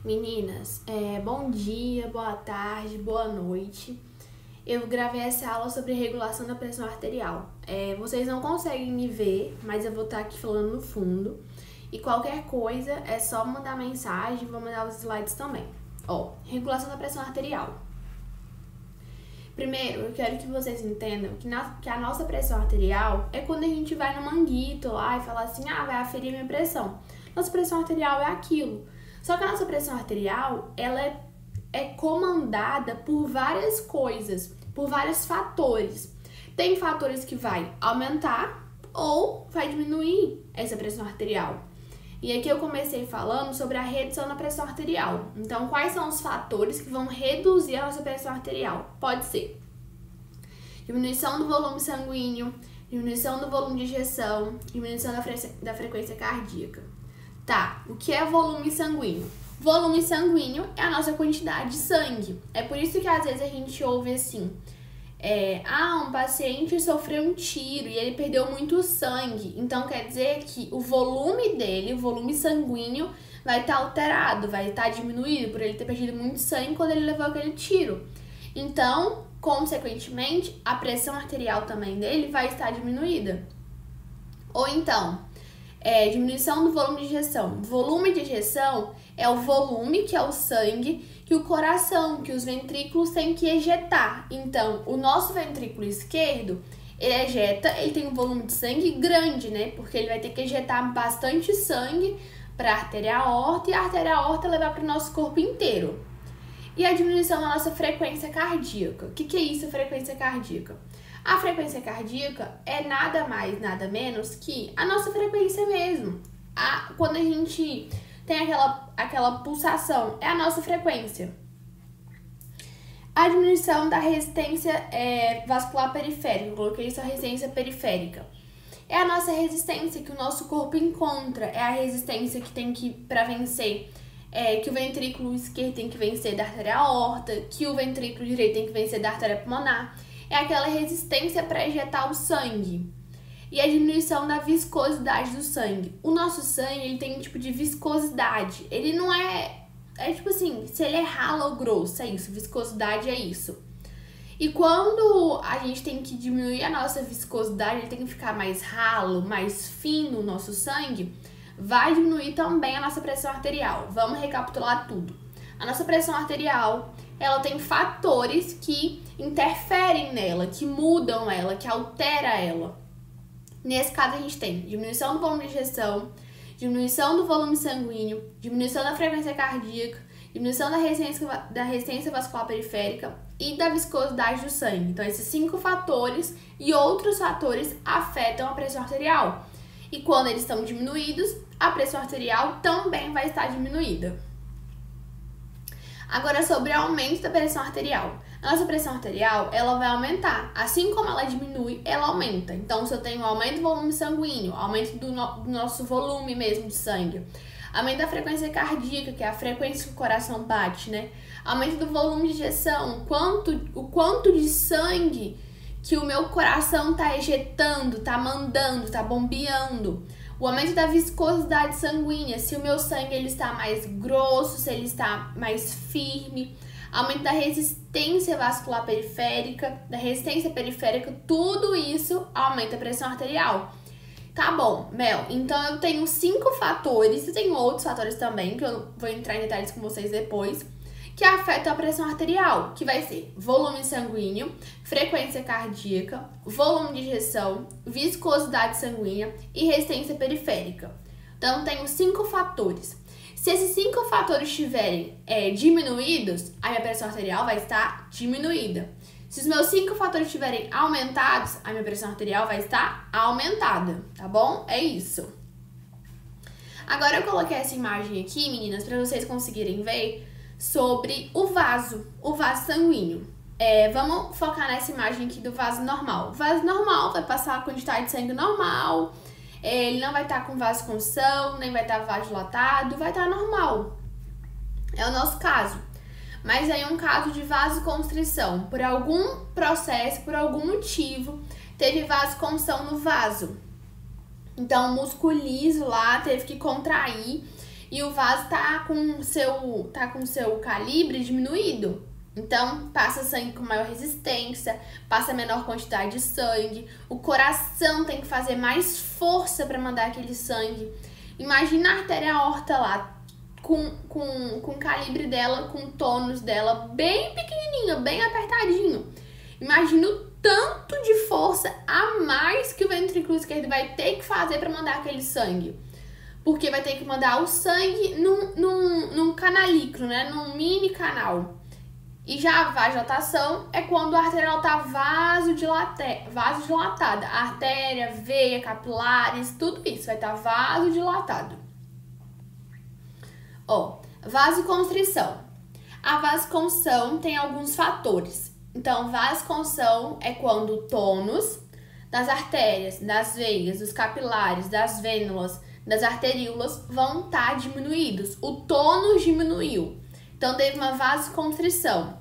Meninas, bom dia, boa tarde, boa noite. Eu gravei essa aula sobre regulação da pressão arterial. Vocês não conseguem me ver, mas eu vou estar aqui falando no fundo. E qualquer coisa é só mandar mensagem, vou mandar os slides também. Regulação da pressão arterial. Primeiro, eu quero que vocês entendam que a nossa pressão arterial é quando a gente vai no manguito lá e fala assim, vai aferir minha pressão. Nossa pressão arterial é aquilo. Só que a nossa pressão arterial, ela é comandada por várias coisas, por vários fatores. Tem fatores que vai aumentar ou vai diminuir essa pressão arterial. E aqui eu comecei falando sobre a redução da pressão arterial. Então, quais são os fatores que vão reduzir a nossa pressão arterial? Pode ser diminuição do volume sanguíneo, diminuição do volume de ejeção, diminuição da frequência cardíaca. Tá, o que é volume sanguíneo? Volume sanguíneo é a nossa quantidade de sangue. É por isso que às vezes a gente ouve assim, um paciente sofreu um tiro e ele perdeu muito sangue. Então quer dizer que o volume dele, o volume sanguíneo, vai estar alterado, vai estar diminuído por ele ter perdido muito sangue quando ele levou aquele tiro. Então, consequentemente, a pressão arterial também dele vai estar diminuída. Ou então, diminuição do volume de ejeção. Volume de ejeção é o volume, que é o sangue, que o coração, que os ventrículos têm que ejetar. Então, o nosso ventrículo esquerdo, ele tem um volume de sangue grande, né? Porque ele vai ter que ejetar bastante sangue para a artéria aorta e a artéria aorta levar para o nosso corpo inteiro. E a diminuição da nossa frequência cardíaca. O que é isso, frequência cardíaca? A frequência cardíaca é nada mais, nada menos que a nossa frequência mesmo. Quando a gente tem aquela pulsação, é a nossa frequência. A diminuição da resistência vascular periférica, eu coloquei isso, a resistência periférica. É a nossa resistência que o nosso corpo encontra, é a resistência que tem que, para vencer, que o ventrículo esquerdo tem que vencer da artéria aorta, que o ventrículo direito tem que vencer da artéria pulmonar. É aquela resistência para ejetar o sangue. E a diminuição da viscosidade do sangue. O nosso sangue, ele tem um tipo de viscosidade. Ele não tipo assim, se ele é ralo ou grosso, é isso. Viscosidade é isso. E quando a gente tem que diminuir a nossa viscosidade, ele tem que ficar mais ralo, mais fino o nosso sangue, vai diminuir também a nossa pressão arterial. Vamos recapitular tudo. A nossa pressão arterial, ela tem fatores que interferem nela, que mudam ela, que alteram ela. Nesse caso, a gente tem diminuição do volume de ejeção, diminuição do volume sanguíneo, diminuição da frequência cardíaca, diminuição da resistência vascular periférica e da viscosidade do sangue. Então, esses 5 fatores e outros fatores afetam a pressão arterial. E quando eles estão diminuídos, a pressão arterial também vai estar diminuída. Agora, sobre o aumento da pressão arterial. A nossa pressão arterial, ela vai aumentar. Assim como ela diminui, ela aumenta. Então, se eu tenho um aumento do volume sanguíneo, aumento do nosso volume mesmo de sangue, aumento da frequência cardíaca, que é a frequência que o coração bate, né? Aumento do volume de ejeção, o quanto de sangue que o meu coração tá ejetando, tá mandando, tá bombeando. O aumento da viscosidade sanguínea, se o meu sangue ele está mais grosso, se ele está mais firme. Aumento da resistência vascular periférica, tudo isso aumenta a pressão arterial. Tá bom, Mel, então eu tenho 5 fatores, e tenho outros fatores também, que eu vou entrar em detalhes com vocês depois, que afetam a pressão arterial, que vai ser volume sanguíneo, frequência cardíaca, volume de ejeção, viscosidade sanguínea e resistência periférica. Então, tenho 5 fatores. Se esses 5 fatores estiverem diminuídos, a minha pressão arterial vai estar diminuída. Se os meus 5 fatores estiverem aumentados, a minha pressão arterial vai estar aumentada, tá bom? É isso. Agora eu coloquei essa imagem aqui, meninas, para vocês conseguirem ver sobre o vaso sanguíneo. Vamos focar nessa imagem aqui do vaso normal. O vaso normal vai passar a quantidade de sangue normal, ele não vai estar com vasoconstrição, nem vai estar vasodilatado, vai estar normal. É o nosso caso. Mas aí um caso de vasoconstrição, por algum processo, por algum motivo, teve vasoconstrição no vaso. Então o músculo liso lá teve que contrair e o vaso tá com seu calibre diminuído. Então, passa sangue com maior resistência, passa menor quantidade de sangue, o coração tem que fazer mais força para mandar aquele sangue. Imagina a artéria aorta lá, com o calibre dela, com o tônus dela bem pequenininho, bem apertadinho. Imagina o tanto de força a mais que o ventrículo esquerdo vai ter que fazer para mandar aquele sangue. Porque vai ter que mandar o sangue num canalícero, né? Num mini canal. E já a vasodilatação é quando a artéria está vasodilatada. A artéria, veia, capilares, tudo isso vai estar vasodilatado. Ó, vasoconstrição. A vasoconstrição tem alguns fatores. Então, vasoconstrição é quando o tônus das artérias, das veias, dos capilares, das vênulas, das arteríolas vão estar diminuídos. O tônus diminuiu. Então, teve uma vasoconstrição.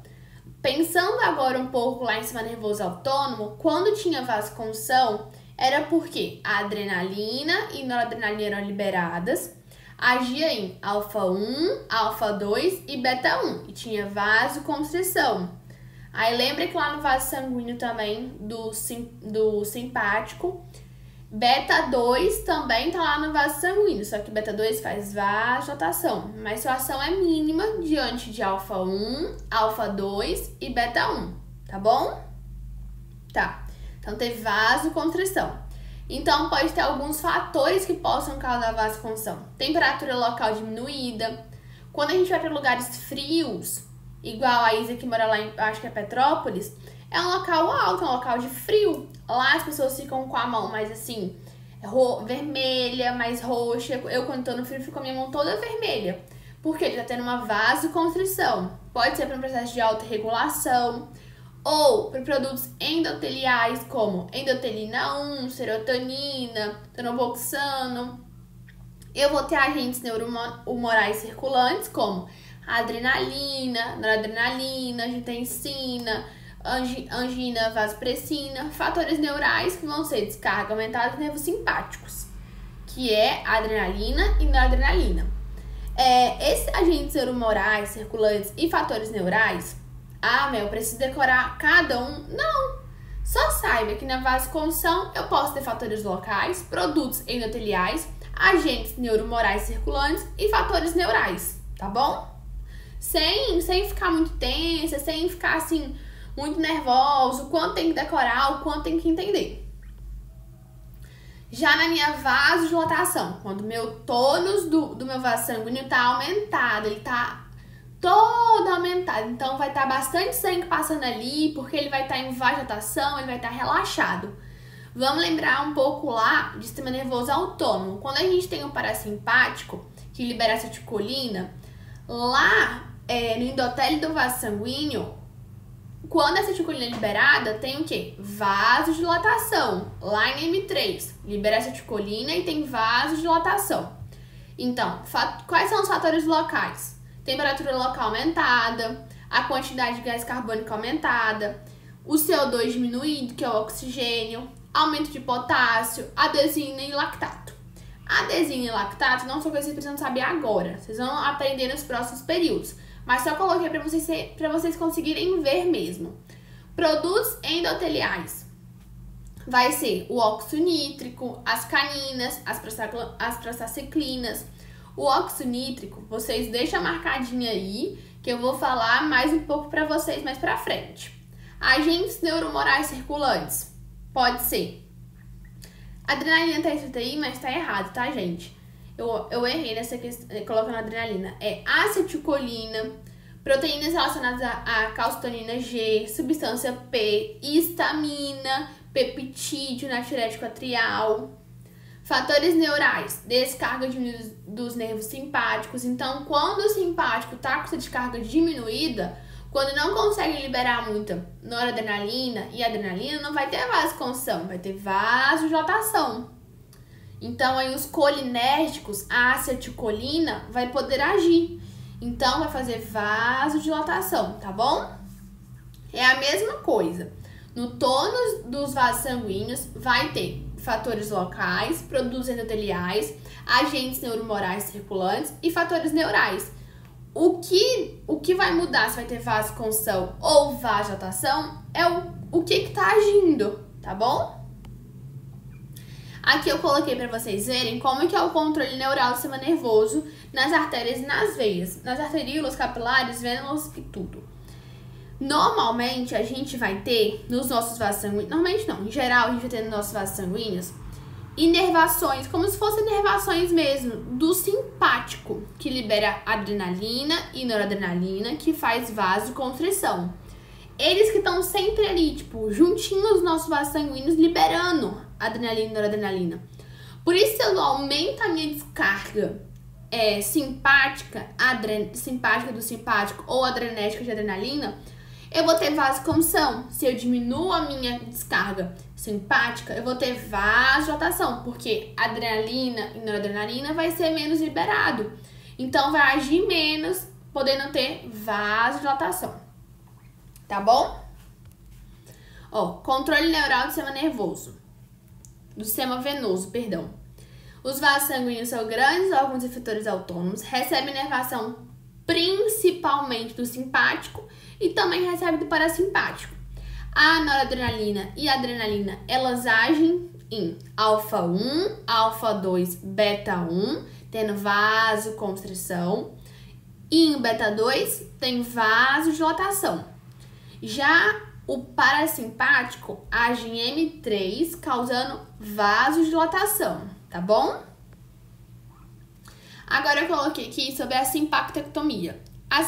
Pensando agora um pouco lá em sistema nervoso autônomo, quando tinha vasoconstrição, era porque a adrenalina e noradrenalina eram liberadas, agia em alfa-1, alfa-2 e beta-1, e tinha vasoconstrição. Aí lembra que lá no vaso sanguíneo também, do simpático, beta-2 também tá lá no vaso sanguíneo, só que beta-2 faz vasodilatação, mas sua ação é mínima diante de alfa-1, alfa-2 e beta-1, tá bom? Tá, então teve vasoconstrição. Então pode ter alguns fatores que possam causar vasoconstrição. Temperatura local diminuída. Quando a gente vai para lugares frios, igual a Isa que mora lá em, acho que é Petrópolis, é um local alto, é um local de frio. Lá as pessoas ficam com a mão mais assim, vermelha, mais roxa. Eu, quando tô no frio, fico com a minha mão toda vermelha. Porque ele tá tendo uma vasoconstrição. Pode ser para um processo de autorregulação, ou para produtos endoteliais, como endotelina 1, serotonina, tromboxano. Eu vou ter agentes neurohumorais circulantes, como adrenalina, noradrenalina, angiotensina, angina vasopressina, fatores neurais que vão ser descarga aumentada dos nervos simpáticos, que é adrenalina e noradrenalina. Esses agentes neurohumorais circulantes e fatores neurais, Mel, preciso decorar cada um? Não! Só saiba que na vasoconstrição eu posso ter fatores locais, produtos endoteliais, agentes neurohumorais circulantes e fatores neurais, tá bom? Sem ficar muito tensa, sem ficar assim, muito nervoso, o quanto tem que decorar, o quanto tem que entender. Já na minha vasodilatação, quando o meu tônus do meu vaso sanguíneo tá aumentado, ele tá todo aumentado, então vai estar bastante sangue passando ali, porque ele vai estar em vasodilatação, ele vai estar relaxado. Vamos lembrar um pouco lá de sistema nervoso autônomo. Quando a gente tem um parasimpático, que libera acetilcolina, lá no endotélio do vaso sanguíneo, quando a acetilcolina é liberada, tem o quê? Vasodilatação. Lá em M3, libera acetilcolina e tem vasodilatação. Então, quais são os fatores locais? Temperatura local aumentada, a quantidade de gás carbônico aumentada, o CO2 diminuído, que é o oxigênio, aumento de potássio, adesina e lactato. Adesina e lactato não são coisas que vocês precisam saber agora, vocês vão aprender nos próximos períodos, mas só coloquei para vocês conseguirem ver mesmo. Produtos endoteliais. Vai ser o óxido nítrico, as caninas, as prostacyclinas. O óxido nítrico, vocês deixam marcadinho aí, que eu vou falar mais um pouco para vocês mais pra frente. Agentes neurohumorais circulantes. Pode ser. Adrenalina tá escrito aí, mas tá errado, tá, gente? Eu errei nessa questão, colocando adrenalina. É acetilcolina, proteínas relacionadas a calcitonina G, substância P, histamina, peptídeo, natriurético atrial. Fatores neurais, descarga dos nervos simpáticos. Então, quando o simpático está com essa descarga diminuída, quando não consegue liberar muita noradrenalina e adrenalina, não vai ter vasoconstrição, vai ter vasodilatação. Então, aí os colinérgicos, a acetilcolina, vai poder agir. Então, vai fazer vasodilatação, tá bom? É a mesma coisa. No tônus dos vasos sanguíneos vai ter fatores locais, produtos endoteliais, agentes neuromorais circulantes e fatores neurais. O que vai mudar se vai ter vasoconstrição ou vasodilatação é o que está agindo, tá bom? Aqui eu coloquei para vocês verem como que é o controle neural do sistema nervoso nas artérias e nas veias, nas arteríolas, capilares, vênulas e tudo. Normalmente a gente vai ter nos nossos vasos sanguíneos, normalmente não, em geral a gente vai ter nos nossos vasos sanguíneos inervações, como se fossem inervações mesmo, do simpático, que libera adrenalina e noradrenalina, que faz vasoconstrição. Eles que estão sempre ali, tipo, juntinhos nos nossos vasos sanguíneos, liberando adrenalina e noradrenalina. Por isso, se eu aumento a minha descarga simpática do simpático ou adrenética de adrenalina, eu vou ter vasoconstrição. Se eu diminuo a minha descarga simpática, eu vou ter vasodilatação, porque adrenalina e noradrenalina vai ser menos liberado. Então, vai agir menos, podendo ter vasodilatação. Tá bom? Ó, controle neural do sistema nervoso. Do sistema venoso, perdão. Os vasos sanguíneos são grandes órgãos efetores autônomos, recebem inervação principalmente do simpático e também recebe do parasimpático. A noradrenalina e a adrenalina, elas agem em alfa 1, alfa 2, beta 1, tendo vasoconstrição, e em beta 2 tem vasodilatação. Já o parasimpático age em M3, causando vasodilatação, tá bom? Agora eu coloquei aqui sobre a simpatectomia. A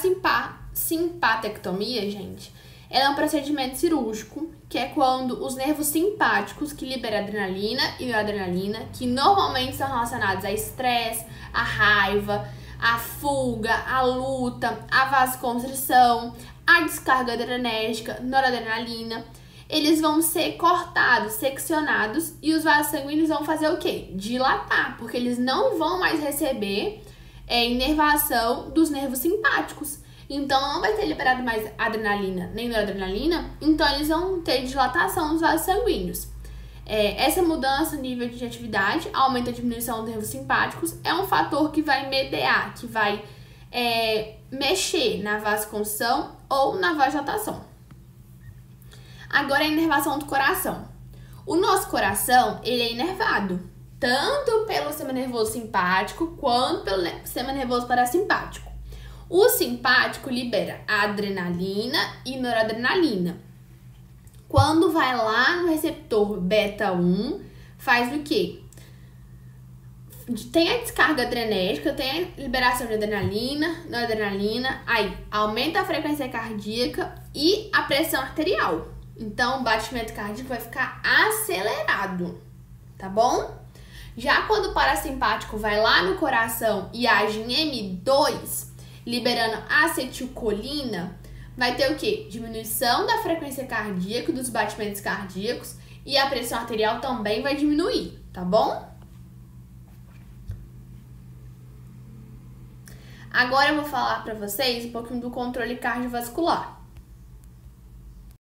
simpatectomia, gente, ela é um procedimento cirúrgico, que é quando os nervos simpáticos, que liberam adrenalina e noradrenalina, que normalmente são relacionados a estresse, a raiva, a fuga, a luta, a vasoconstrição, a descarga adrenérgica, noradrenalina, eles vão ser cortados, seccionados, e os vasos sanguíneos vão fazer o quê? Dilatar, porque eles não vão mais receber inervação dos nervos simpáticos. Então, não vai ter liberado mais adrenalina nem noradrenalina, então eles vão ter dilatação dos vasos sanguíneos. Essa mudança no nível de atividade, aumento ou diminuição dos nervos simpáticos, é um fator que vai mediar, que vai mexer na vasoconstrição ou na vasodilatação. Agora a inervação do coração. O nosso coração, ele é inervado, tanto pelo sistema nervoso simpático quanto pelo sistema nervoso parasimpático. O simpático libera adrenalina e noradrenalina. Quando vai lá no receptor beta 1, faz o quê? Tem a descarga adrenérgica, tem a liberação de adrenalina, noradrenalina, aí aumenta a frequência cardíaca e a pressão arterial. Então, o batimento cardíaco vai ficar acelerado, tá bom? Já quando o parasimpático vai lá no coração e age em M2, liberando acetilcolina, vai ter o quê? Diminuição da frequência cardíaca, dos batimentos cardíacos, e a pressão arterial também vai diminuir, tá bom? Agora eu vou falar para vocês um pouquinho do controle cardiovascular.